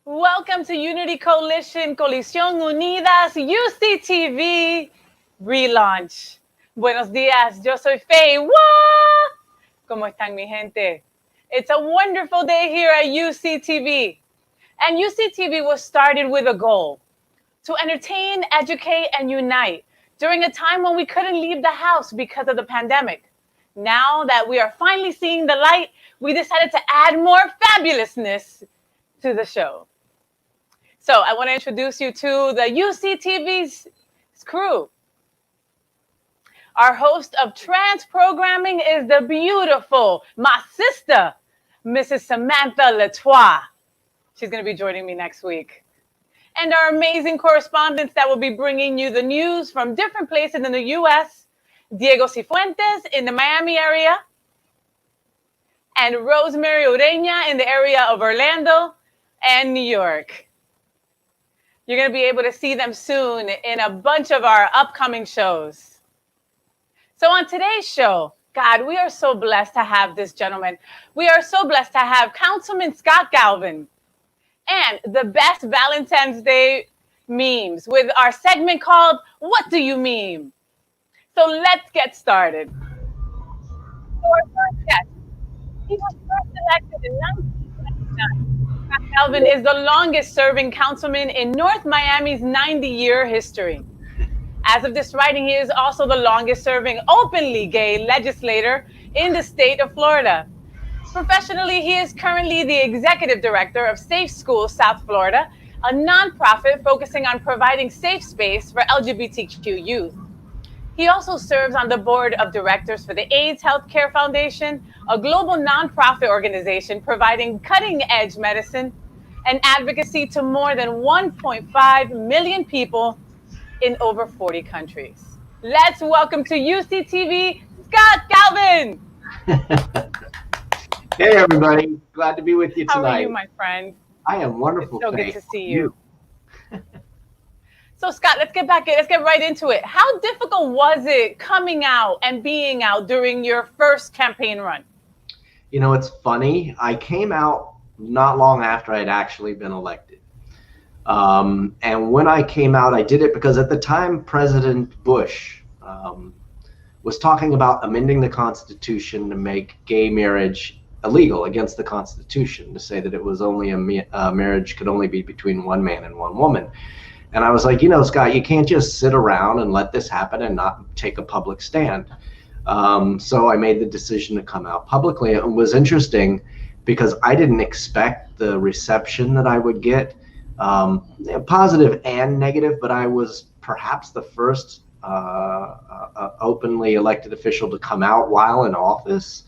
Welcome to Unity Coalition, Coalition Unidas, UCTV, relaunch. Buenos días, yo soy FayWhat. ¿Cómo están, mi gente? It's a wonderful day here at UCTV. And UCTV was started with a goal: to entertain, educate, and unite during a time when we couldn't leave the house because of the pandemic. Now that we are finally seeing the light, we decided to add more fabulousness to the show. So I want to introduce you to the UCTV's crew. Our host of trans programming is the beautiful, my sister, Mrs. Samantha Latois. She's going to be joining me next week. And our amazing correspondents that will be bringing you the news from different places in the U.S., Diego Cifuentes in the Miami area, and Rosemary Ureña in the area of Orlando and New York. You're going to be able to see them soon in a bunch of our upcoming shows. So on today's show, God, we are so blessed to have this gentleman. We are so blessed to have Councilman Scott Galvin and the best Valentine's Day memes with our segment called What Do You Meme? So let's get started. So our first guest, he was first elected in 1999. Scott Galvin is the longest serving councilman in North Miami's 90-year history. As of this writing, he is also the longest serving openly gay legislator in the state of Florida. Professionally, he is currently the executive director of Safe Schools South Florida, a nonprofit focusing on providing safe space for LGBTQ youth. He also serves on the board of directors for the AIDS Healthcare Foundation, a global nonprofit organization providing cutting-edge medicine and advocacy to more than 1.5 million people in over 40 countries. Let's welcome to UCTV, Scott Galvin. Hey, everybody. Glad to be with you tonight. How are you, my friend? I am wonderful. It's so good to see you. So Scott, let's get right into it. How difficult was it coming out and being out during your first campaign run? You know, it's funny. I came out not long after I'd actually been elected. And when I came out, I did it because at the time, President Bush was talking about amending the Constitution to make gay marriage illegal against the Constitution, to say that it was only marriage could only be between one man and one woman. And I was like, you know, Scott, you can't just sit around and let this happen and not take a public stand. So I made the decision to come out publicly. It was interesting because I didn't expect the reception that I would get, positive and negative, but I was perhaps the first openly elected official to come out while in office.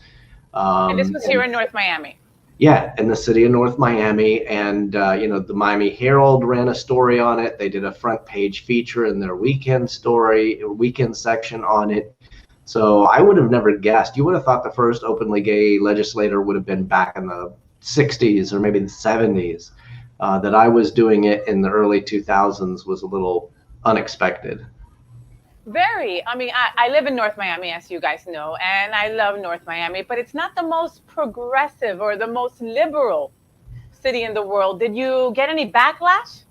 And this was here in North Miami. Yeah, in the city of North Miami, and you know, the Miami Herald ran a story on it. They did a front page feature in their weekend section on it. So I would have never guessed. You would have thought the first openly gay legislator would have been back in the 60s or maybe the 70s. That I was doing it in the early 2000s was a little unexpected. Very. I mean, I live in North Miami, as you guys know, and I love North Miami, but it's not the most progressive or the most liberal city in the world. Did you get any backlash?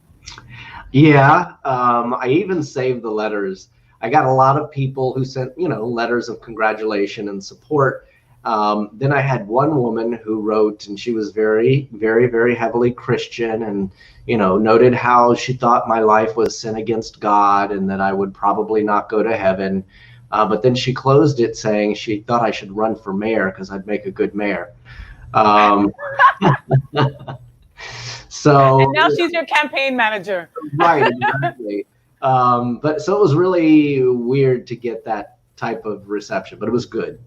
Yeah, I even saved the letters. I got a lot of people who sent, you know, letters of congratulation and support. Then I had one woman who wrote, and she was very, very, very heavily Christian, and, you know, noted how she thought my life was sin against God and that I would probably not go to heaven. But then she closed it saying she thought I should run for mayor because I'd make a good mayor. So and now she's your campaign manager. Right, exactly. But so it was really weird to get that type of reception, but it was good.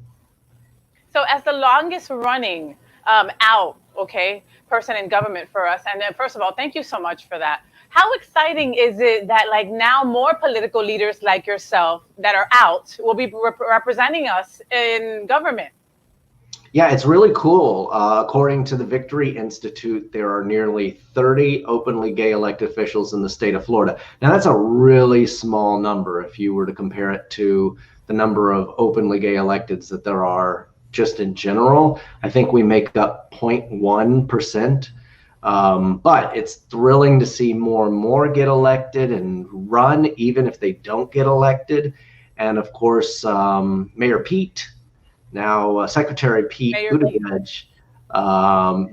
So as the longest running person in government for us, and then first of all, thank you so much for that. How exciting is it that like now more political leaders like yourself that are out will be representing us in government? Yeah, it's really cool. According to the Victory Institute, there are nearly 30 openly gay elected officials in the state of Florida. Now, that's a really small number if you were to compare it to the number of openly gay electeds that there are just in general. I think we make up 0.1%. But it's thrilling to see more and more get elected and run, even if they don't get elected. And of course, Mayor Pete, now Secretary Pete Buttigieg,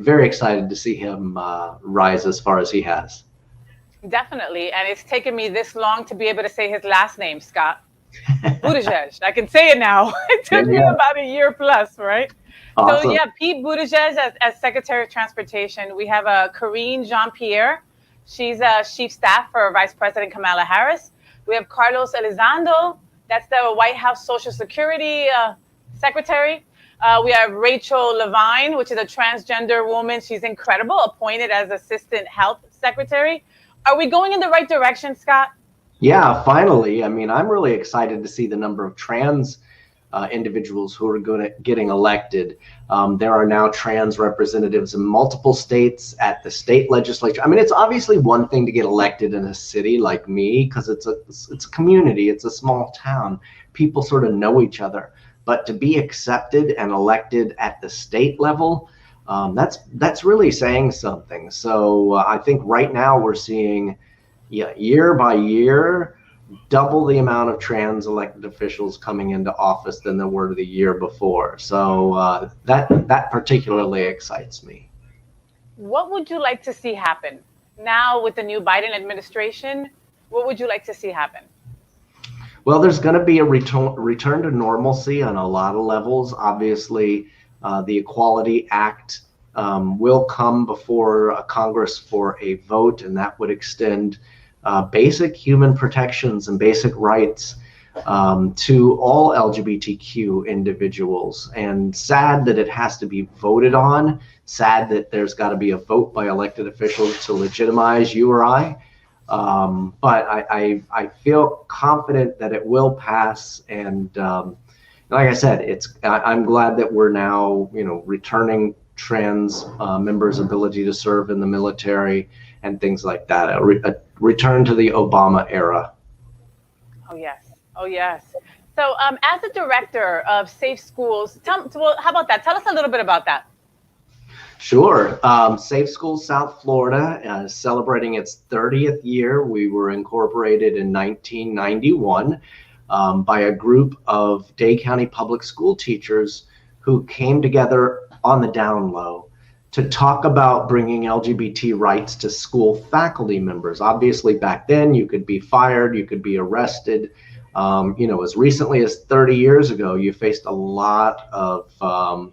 very excited to see him rise as far as he has. Definitely. And it's taken me this long to be able to say his last name, Scott. Buttigieg. I can say it now. It took me about a year plus, right? Awesome. So yeah, Pete Buttigieg as Secretary of Transportation. We have Karine Jean-Pierre. She's Chief Staff for Vice President Kamala Harris. We have Carlos Elizondo. That's the White House Social Security Secretary. We have Rachel Levine, which is a transgender woman. She's incredible, appointed as Assistant Health Secretary. Are we going in the right direction, Scott? Yeah, finally. I mean, I'm really excited to see the number of trans individuals who are getting elected. There are now trans representatives in multiple states at the state legislature. I mean, it's obviously one thing to get elected in a city like me because it's a community, it's a small town. People sort of know each other. But to be accepted and elected at the state level, that's really saying something. So I think right now we're seeing, year by year, double the amount of trans elected officials coming into office than there were the year before. So that particularly excites me. What would you like to see happen now with the new Biden administration? What would you like to see happen? Well, there's going to be a return to normalcy on a lot of levels. Obviously, the Equality Act will come before Congress for a vote, and that would extend basic human protections and basic rights to all LGBTQ individuals. And sad that it has to be voted on, sad that there's got to be a vote by elected officials to legitimize you or I. But I feel confident that it will pass. And like I said, I'm glad that we're now, returning trans members' ability to serve in the military and things like that. A return to the Obama era. Oh yes. So as a director of Safe Schools, how about that? Tell us a little bit about that. Sure. Safe Schools South Florida is celebrating its 30th year. We were incorporated in 1991 by a group of Dade County public school teachers who came together on the down low to talk about bringing LGBT rights to school faculty members. Obviously, back then, you could be fired, you could be arrested. As recently as 30 years ago, you faced a lot of a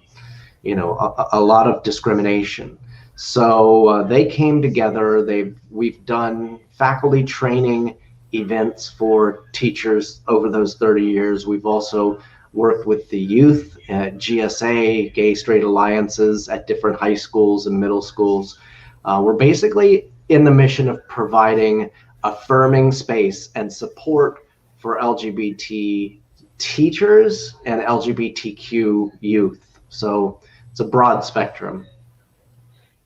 lot of discrimination. So they came together. We've done faculty training events for teachers over those 30 years. We've also worked with the youth at GSA, Gay Straight Alliances at different high schools and middle schools. We're basically in the mission of providing affirming space and support for LGBT teachers and LGBTQ youth. So it's a broad spectrum.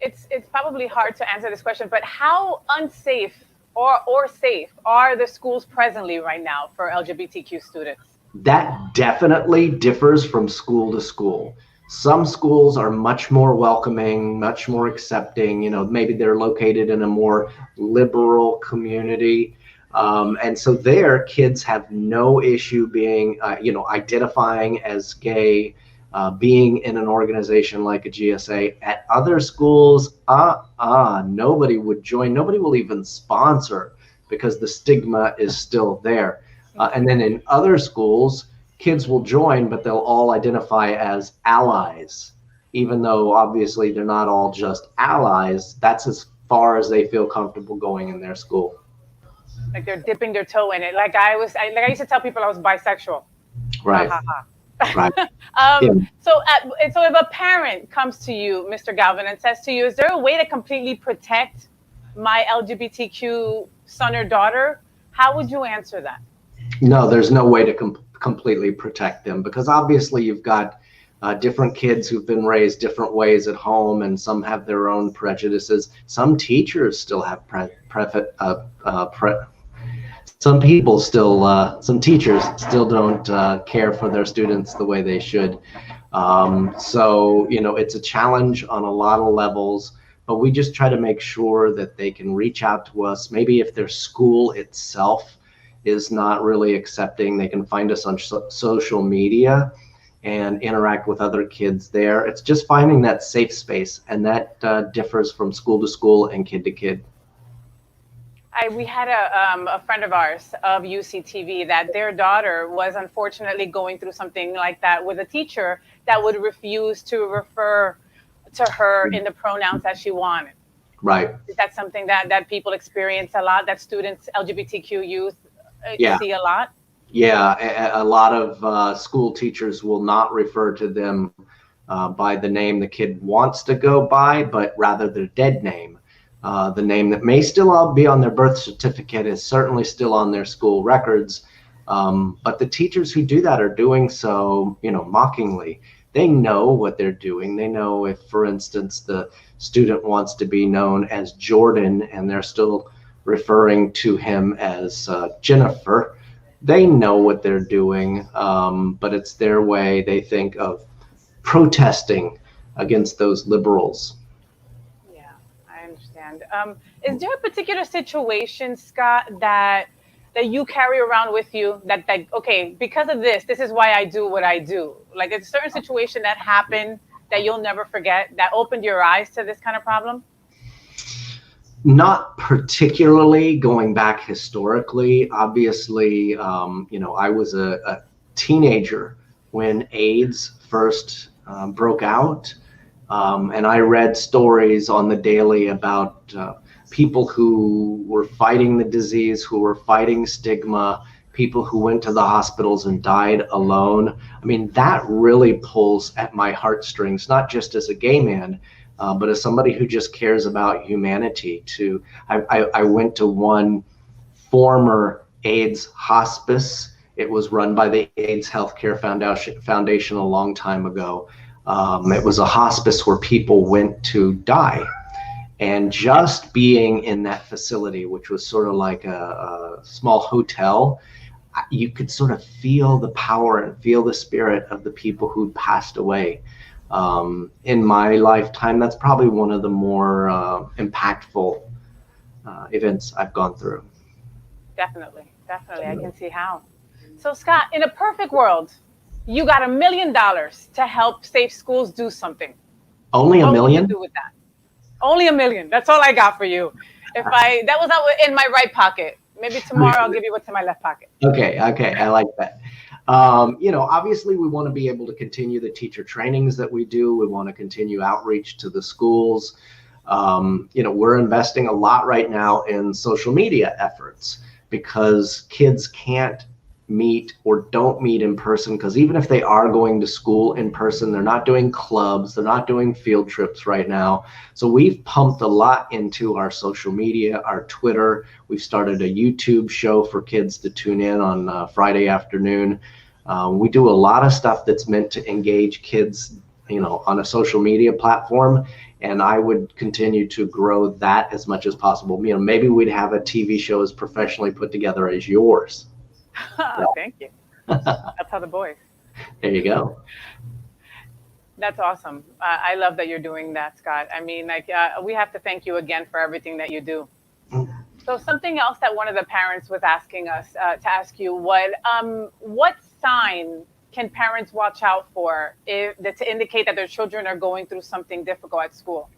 It's probably hard to answer this question, but how unsafe or safe are the schools presently right now for LGBTQ students? That definitely differs from school to school. Some schools are much more welcoming, much more accepting. Maybe they're located in a more liberal community. And so there, kids have no issue being, identifying as gay, being in an organization like a GSA. At other schools, nobody would join. Nobody will even sponsor because the stigma is still there. And then in other schools, kids will join, but they'll all identify as allies, even though obviously they're not all just allies. That's as far as they feel comfortable going in their school. Like they're dipping their toe in it. Like I used to tell people I was bisexual. Right. Ha, ha, Right. ha. Yeah. So if a parent comes to you, Mr. Galvin, and says to you, is there a way to completely protect my LGBTQ son or daughter? How would you answer that? No, there's no way to completely protect them, because obviously you've got different kids who've been raised different ways at home, and some have their own prejudices. Some teachers still have some people still, some teachers still don't care for their students the way they should. So, it's a challenge on a lot of levels, but we just try to make sure that they can reach out to us. Maybe if their school itself is not really accepting, they can find us on social media and interact with other kids there. It's just finding that safe space, and that differs from school to school and kid to kid. We had a friend of ours of UCTV that their daughter was unfortunately going through something like that with a teacher that would refuse to refer to her in the pronouns that she wanted. Right. Is that something that people experience a lot, that students, LGBTQ youth see a lot? Yeah, a lot of school teachers will not refer to them by the name the kid wants to go by, but rather their dead name. The name that may still be on their birth certificate is certainly still on their school records. But the teachers who do that are doing so, mockingly. They know what they're doing. They know if, for instance, the student wants to be known as Jordan and they're still referring to him as Jennifer. They know what they're doing, but it's their way, they think, of protesting against those liberals. Yeah, I understand. Is there a particular situation, Scott, that you carry around with you that okay, because of this is why I do what I do? Like a certain situation that happened that you'll never forget, that opened your eyes to this kind of problem? Not particularly, going back historically. Obviously, I was a teenager when AIDS first broke out. And I read stories on the daily about people who were fighting the disease, who were fighting stigma, people who went to the hospitals and died alone. I mean, that really pulls at my heartstrings, not just as a gay man, but as somebody who just cares about humanity. I went to one former AIDS hospice. It was run by the AIDS Healthcare Foundation a long time ago. It was a hospice where people went to die. And just being in that facility, which was sort of like a small hotel, you could sort of feel the power and feel the spirit of the people who'd passed away. In my lifetime, that's probably one of the more impactful events I've gone through. Definitely. I can see how. So Scott, in a perfect world, you got $1 million to help safe schools do something. Only $1 million? What would you do with that? Only $1 million. That's all I got for you. That was out in my right pocket. Maybe tomorrow I'll give you what's in my left pocket. Okay. I like that. Obviously we want to be able to continue the teacher trainings that we do. We want to continue outreach to the schools. We're investing a lot right now in social media efforts because kids can't meet or don't meet in person, because even if they are going to school in person, they're not doing clubs, they're not doing field trips right now. So we've pumped a lot into our social media, our Twitter. We've started a YouTube show for kids to tune in on Friday afternoon. We do a lot of stuff that's meant to engage kids, on a social media platform. And I would continue to grow that as much as possible. Maybe we'd have a TV show as professionally put together as yours. Thank you. That's how the boys. There you go. That's awesome. I love that you're doing that, Scott. I mean, we have to thank you again for everything that you do. So something else that one of the parents was asking us to ask you, what sign can parents watch out for to indicate that their children are going through something difficult at school?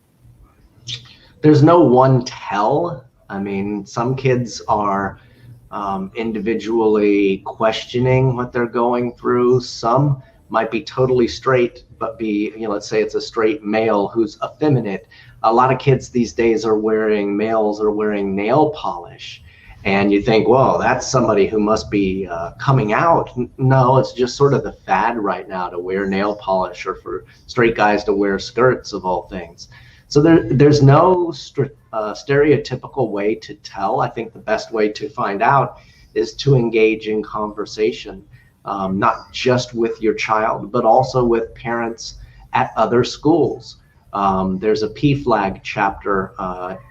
There's no one tell. I mean, some kids are individually questioning what they're going through. Some might be totally straight, but let's say it's a straight male who's effeminate. A lot of kids these days males are wearing nail polish. And you think, well, that's somebody who must be coming out. No, it's just sort of the fad right now to wear nail polish, or for straight guys to wear skirts, of all things. So there's no stereotypical way to tell. I think the best way to find out is to engage in conversation, not just with your child, but also with parents at other schools. There's a PFLAG chapter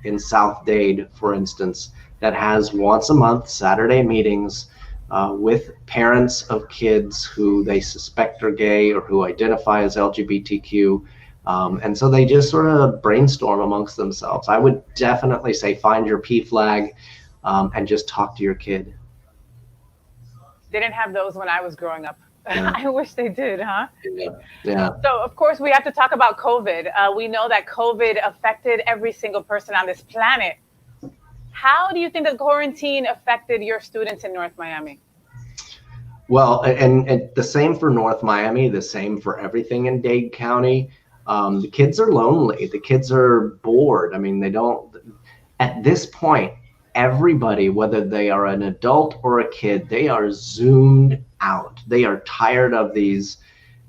in South Dade, for instance, that has once a month Saturday meetings with parents of kids who they suspect are gay or who identify as LGBTQ. And so they just sort of brainstorm amongst themselves. I would definitely say find your PFLAG and just talk to your kid. They didn't have those when I was growing up. Yeah. I wish they did, huh? Yeah. So, of course, we have to talk about COVID. We know that COVID affected every single person on this planet. How do you think the quarantine affected your students in North Miami? Well, and the same for North Miami, the same for everything in Dade County. The kids are lonely. The kids are bored. I mean, at this point, everybody, whether they are an adult or a kid, they are zoomed out. They are tired of these,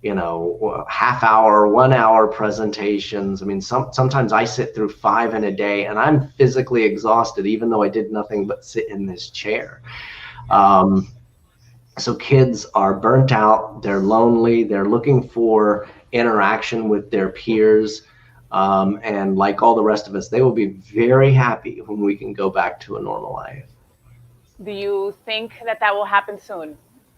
half hour, 1 hour presentations. I mean, sometimes I sit through 5 in a day and I'm physically exhausted, even though I did nothing but sit in this chair. So kids are burnt out, they're lonely, they're looking for interaction with their peers. And like all the rest of us, they will be very happy when we can go back to a normal life. Do you think that will happen soon?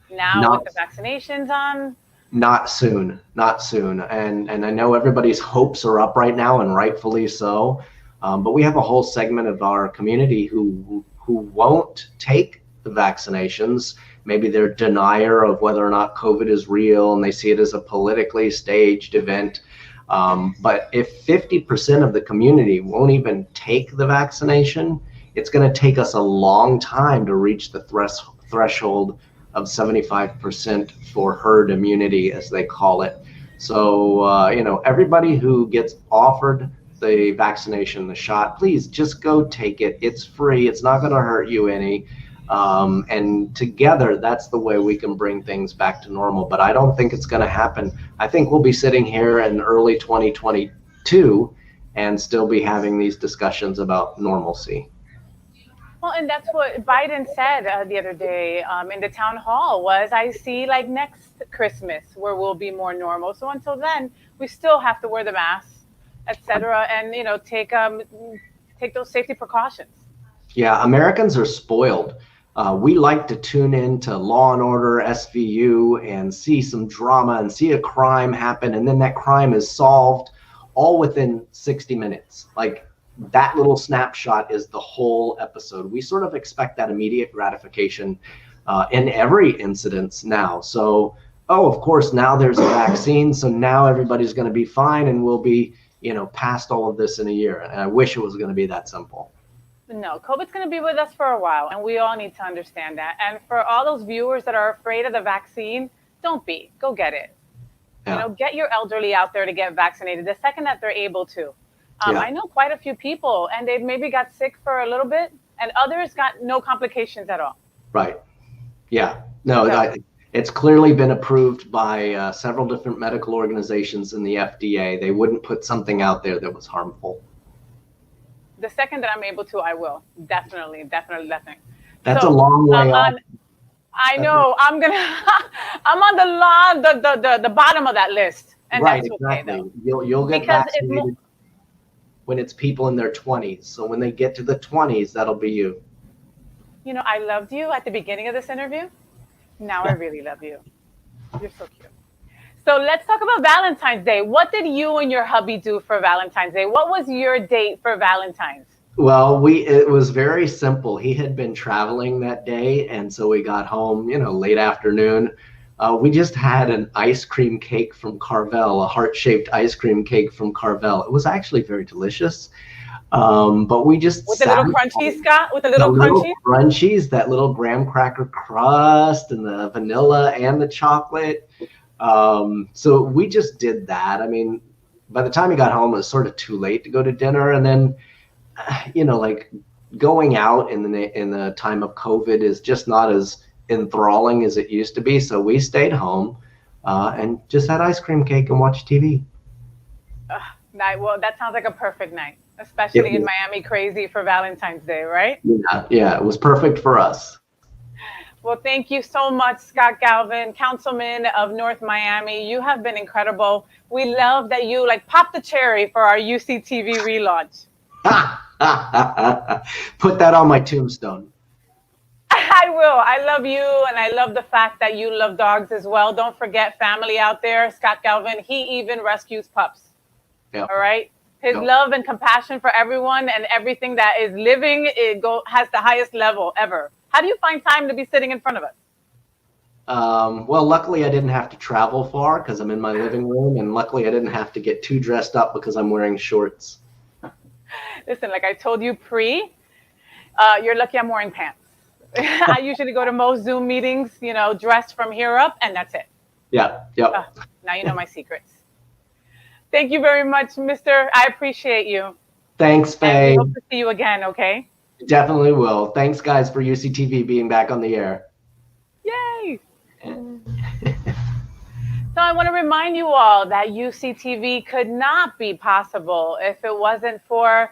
Now with the vaccinations on? Not soon. And I know everybody's hopes are up right now, and rightfully so. But we have a whole segment of our community who won't take the vaccinations. Maybe they're denier of whether or not COVID is real, and they see it as a politically staged event. But if 50% of the community won't even take the vaccination, it's going to take us a long time to reach the threshold of 75% for herd immunity, as they call it. So, everybody who gets offered the vaccination, the shot, please just go take it. It's free. It's not going to hurt you any. And together, that's the way we can bring things back to normal. But I don't think it's going to happen. I think we'll be sitting here in early 2022 and still be having these discussions about normalcy. Well, and that's what Biden said the other day in the town hall was, I see like next Christmas where we'll be more normal. So until then, we still have to wear the mask, etc., and take those safety precautions. Yeah, Americans are spoiled. We like to tune in to Law and Order, SVU, and see some drama and see a crime happen, and then that crime is solved all within 60 minutes. Like, that little snapshot is the whole episode. We sort of expect that immediate gratification in every incident now. So, of course, now there's a vaccine, so now everybody's going to be fine, and we'll be, past all of this in a year. And I wish it was going to be that simple. No, COVID's going to be with us for a while, and we all need to understand that. And for all those viewers that are afraid of the vaccine, don't be. Go get it. Yeah. Get your elderly out there to get vaccinated the second that they're able to. Yeah. I know quite a few people, and they maybe got sick for a little bit, and others got no complications at all. Right. Yeah. No, it's clearly been approved by several different medical organizations in the FDA. They wouldn't put something out there that was harmful. The second that I'm able to, I will. Definitely. That's a long way off. I know. I'm on the bottom of that list, and right, that's okay exactly. though. You'll get vaccinated when it's people in their 20s. So when they get to the 20s, that'll be you. I loved you at the beginning of this interview. Now I really love you. You're so cute. So let's talk about Valentine's Day. What did you and your hubby do for Valentine's Day? What was your date for Valentine's? Well, it was very simple. He had been traveling that day, and so we got home, late afternoon. We just had an ice cream cake from Carvel, a heart-shaped ice cream cake from Carvel. It was actually very delicious. But we just with the little crunchies, Scott, with the little crunchies, that little graham cracker crust and the vanilla and the chocolate. So we just did that. I mean, by the time he got home, it was sort of too late to go to dinner. And then, going out in the time of COVID is just not as enthralling as it used to be. So we stayed home and just had ice cream cake and watched TV. Night. Well, that sounds like a perfect night, especially in Miami crazy for Valentine's Day, right? Yeah, it was perfect for us. Well, thank you so much, Scott Galvin, Councilman of North Miami. You have been incredible. We love that you popped the cherry for our UCTV relaunch. Put that on my tombstone. I will. I love you, and I love the fact that you love dogs as well. Don't forget family out there. Scott Galvin, he even rescues pups. Yep. All right? His love and compassion for everyone and everything that is living has the highest level ever. How do you find time to be sitting in front of us? Well, luckily I didn't have to travel far because I'm in my living room, and luckily I didn't have to get too dressed up because I'm wearing shorts. Listen, like I told you you're lucky I'm wearing pants. I usually go to most Zoom meetings, dressed from here up, and that's it. Yeah. Yep. Now you know my secrets. Thank you very much, mister. I appreciate you. Thanks, Faye. We hope to see you again, okay? Definitely will. Thanks, guys, for UCTV being back on the air. Yay! So I want to remind you all that UCTV could not be possible if it wasn't for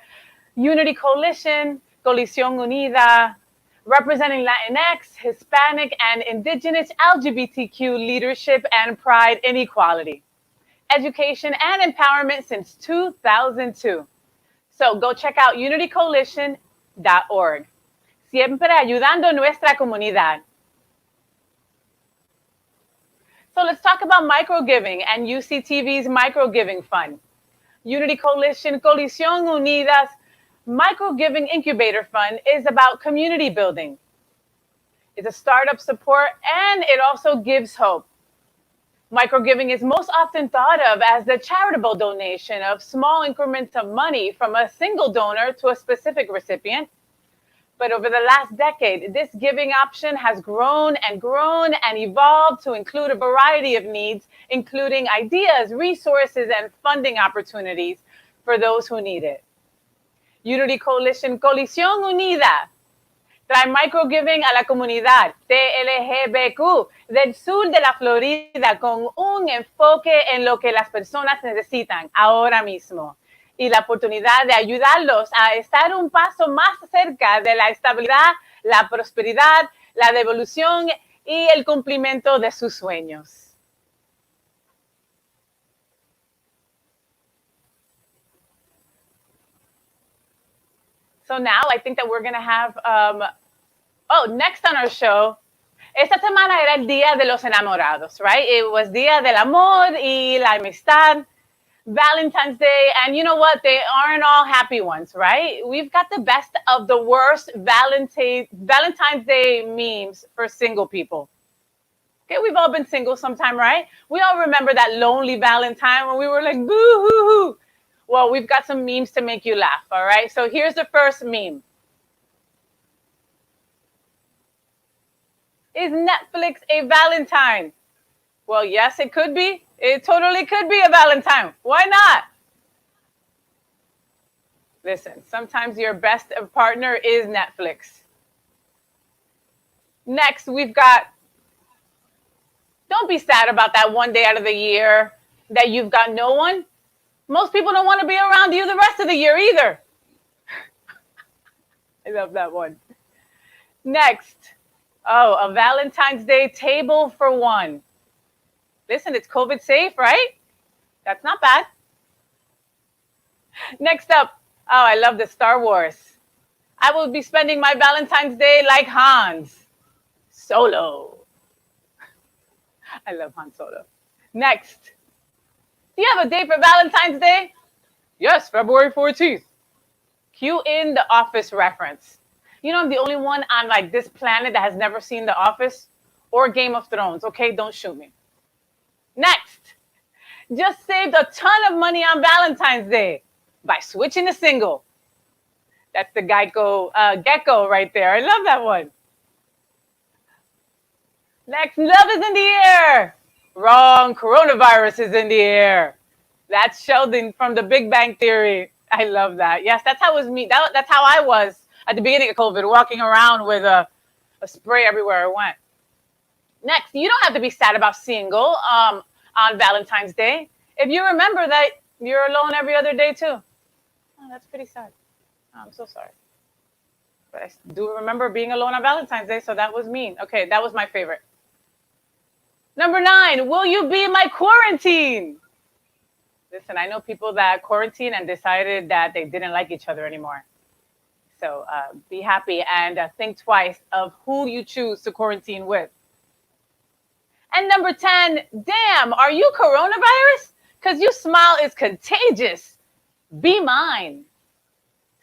Unity Coalition, Coalition Unida, representing Latinx, Hispanic, and Indigenous LGBTQ leadership and pride in equality, education, and empowerment since 2002. So go check out unitycoalition.org. Siempre ayudando nuestra comunidad. So let's talk about microgiving and UCTV's microgiving fund. Unity Coalition, Coalición Unida's microgiving incubator fund is about community building. It's a startup support, and it also gives hope. Microgiving is most often thought of as the charitable donation of small increments of money from a single donor to a specific recipient. But over the last decade, this giving option has grown and evolved to include a variety of needs, including ideas, resources, and funding opportunities for those who need it. Unity Coalition, Coalición Unida, trae microgiving a la comunidad TLGBTQ del sur de la Florida con un enfoque en lo que las personas necesitan ahora mismo y la oportunidad de ayudarlos a estar un paso más cerca de la estabilidad, la prosperidad, la devolución y el cumplimiento de sus sueños. So now I think that we're going to have, next on our show, esta semana era el Día de los Enamorados, right? It was Día del Amor y la Amistad, Valentine's Day, and you know what? They aren't all happy ones, right? We've got the best of the worst Valentine's Day memes for single people. Okay, we've all been single sometime, right? We all remember that lonely Valentine when we were like, boo-hoo-hoo. Well, we've got some memes to make you laugh, all right? So here's the first meme. Is Netflix a Valentine? Well, yes, it could be. It totally could be a Valentine. Why not? Listen, sometimes your best partner is Netflix. Next, we've got, don't be sad about that one day out of the year that you've got no one. Most people don't want to be around you the rest of the year either. I love that one. Next, a Valentine's Day table for one. Listen, it's COVID safe, right? That's not bad. Next up, I love the Star Wars. I will be spending my Valentine's Day like Hans Solo. I love Han Solo. Next, do you have a date for Valentine's Day? Yes, February 14th. Cue in the Office reference. You know, I'm the only one on this planet that has never seen The Office or Game of Thrones. Okay, don't shoot me. Next, just saved a ton of money on Valentine's Day by switching to single. That's the gecko right there. I love that one. Next, love is in the air. Wrong, coronavirus is in the air. That's Sheldon from the Big Bang Theory. I love that. Yes, that's how it was me. That's how I was at the beginning of COVID, walking around with a spray everywhere I went. Next, you don't have to be sad about single on Valentine's Day. If you remember that you're alone every other day too. Oh, that's pretty sad. Oh, I'm so sorry. But I do remember being alone on Valentine's Day, so that was mean. Okay, that was my favorite. Number 9, will you be my quarantine? Listen, I know people that quarantine and decided that they didn't like each other anymore. So be happy and think twice of who you choose to quarantine with. And number 10, damn, are you coronavirus? Because your smile is contagious. Be mine.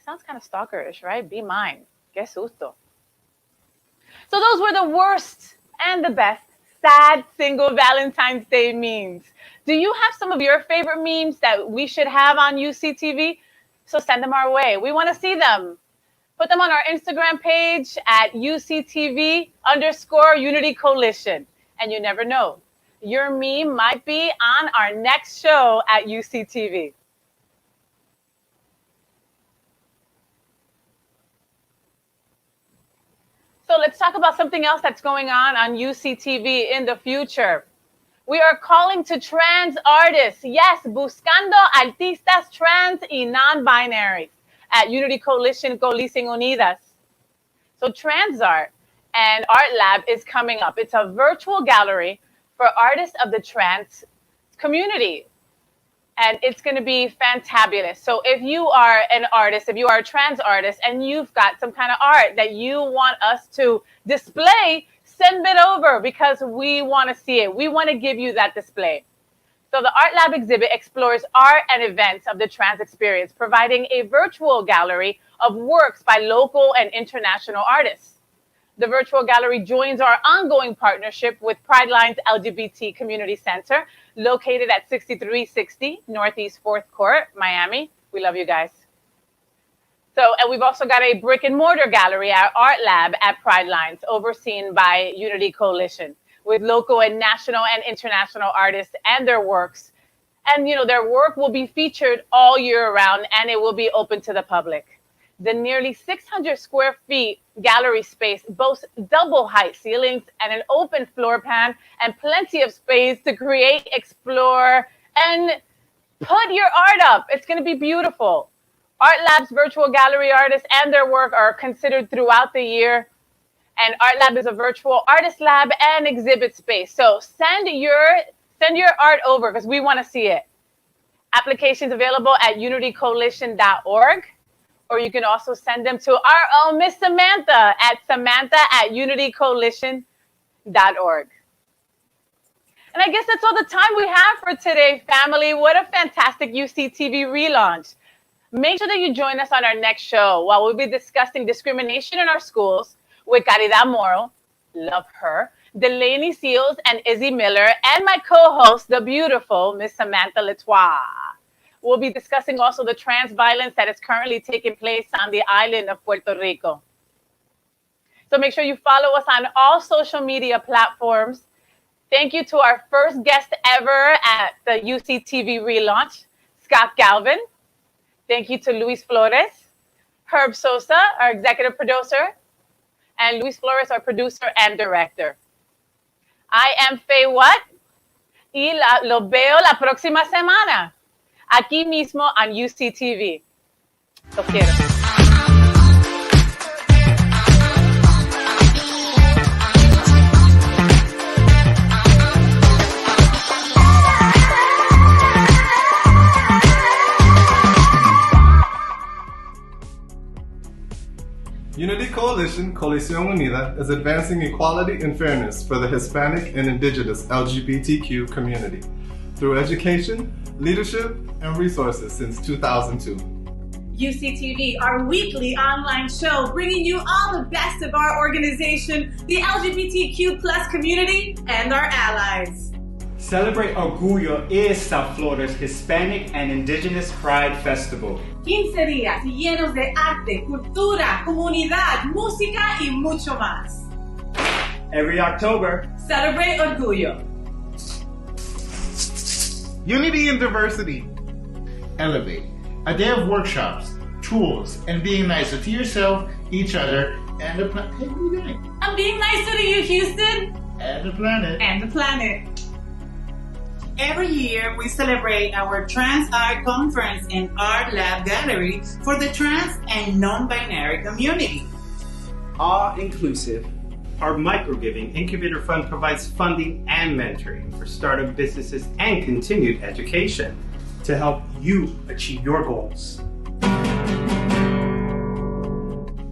Sounds kind of stalkerish, right? Be mine. Que susto. So those were the worst and the best sad single Valentine's Day memes. Do you have some of your favorite memes that we should have on UCTV? So send them our way. We want to see them. Put them on our Instagram page at UCTV_Unity Coalition. And you never know, your meme might be on our next show at UCTV. So let's talk about something else that's going on UCTV in the future. We are calling to trans artists. Yes, buscando artistas trans y non-binaries at Unity Coalition, Coalicion Unidas. So trans art and Art Lab is coming up. It's a virtual gallery for artists of the trans community. And it's going to be fantabulous. So if you are an artist, if you are a trans artist, and you've got some kind of art that you want us to display, send it over because we want to see it. We want to give you that display. So the Art Lab exhibit explores art and events of the trans experience, providing a virtual gallery of works by local and international artists. The virtual gallery joins our ongoing partnership with Prideline's LGBT Community Center, located at 6360 Northeast 4th Court, Miami. We love you guys. So, and we've also got a brick and mortar gallery at Art Lab at Pridelines, overseen by Unity Coalition, with local and national and international artists and their works. And, their work will be featured all year round, and it will be open to the public. The nearly 600 square feet gallery space boasts double height ceilings and an open floor plan and plenty of space to create, explore, and put your art up. It's going to be beautiful. Art Lab's virtual gallery artists and their work are considered throughout the year. And Art Lab is a virtual artist lab and exhibit space. So send your art over because we want to see it. Applications available at unitycoalition.org. Or you can also send them to our own Miss Samantha at unitycoalition.org. And I guess that's all the time we have for today, family. What a fantastic UCTV relaunch. Make sure that you join us on our next show while we'll be discussing discrimination in our schools with Caridad Moro, love her, Delaney Seals and Izzy Miller, and my co-host, the beautiful Miss Samantha Letois. We'll be discussing also the trans violence that is currently taking place on the island of Puerto Rico. So make sure you follow us on all social media platforms. Thank you to our first guest ever at the UCTV relaunch, Scott Galvin. Thank you to Luis Flores, Herb Sosa, our executive producer, and Luis Flores, our producer and director. I am FayWhat y lo veo la próxima semana. Aquí mismo on UCTV. Los quiero. Unity Coalition, Coalición Unida, is advancing equality and fairness for the Hispanic and Indigenous LGBTQ community through education, leadership, and resources since 2002. UCTV, our weekly online show, bringing you all the best of our organization, the LGBTQ plus community, and our allies. Celebrate Orgullo is South Florida's Hispanic and Indigenous Pride Festival. 15 días llenos de arte, cultura, comunidad, música y mucho más. Every October, celebrate Orgullo. Unity and diversity. Elevate. A day of workshops, tools, and being nicer to yourself, each other, and the planet. Hey, what are you doing? I'm being nicer to you, Houston. And the planet. And the planet. Every year, we celebrate our Trans Art Conference and Art Lab Gallery for the trans and non-binary community. All inclusive, our microgiving incubator fund provides funding and mentoring for startup businesses and continued education to help you achieve your goals.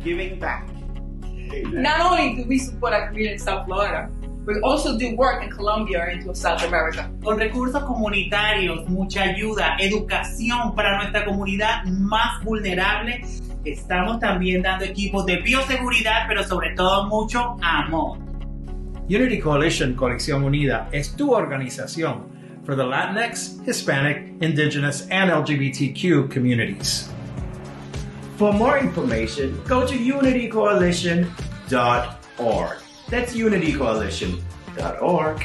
Giving back. Not only do we support our community in South Florida, we also do work in Colombia and into South America. Con recursos comunitarios, mucha ayuda, educación para nuestra comunidad más vulnerable, estamos también dando equipos de bioseguridad, pero sobre todo mucho amor. Unity Coalition Coalición Unida es tu organización for the Latinx, Hispanic, Indigenous, and LGBTQ communities. For more information, go to unitycoalition.org. That's unitycoalition.org.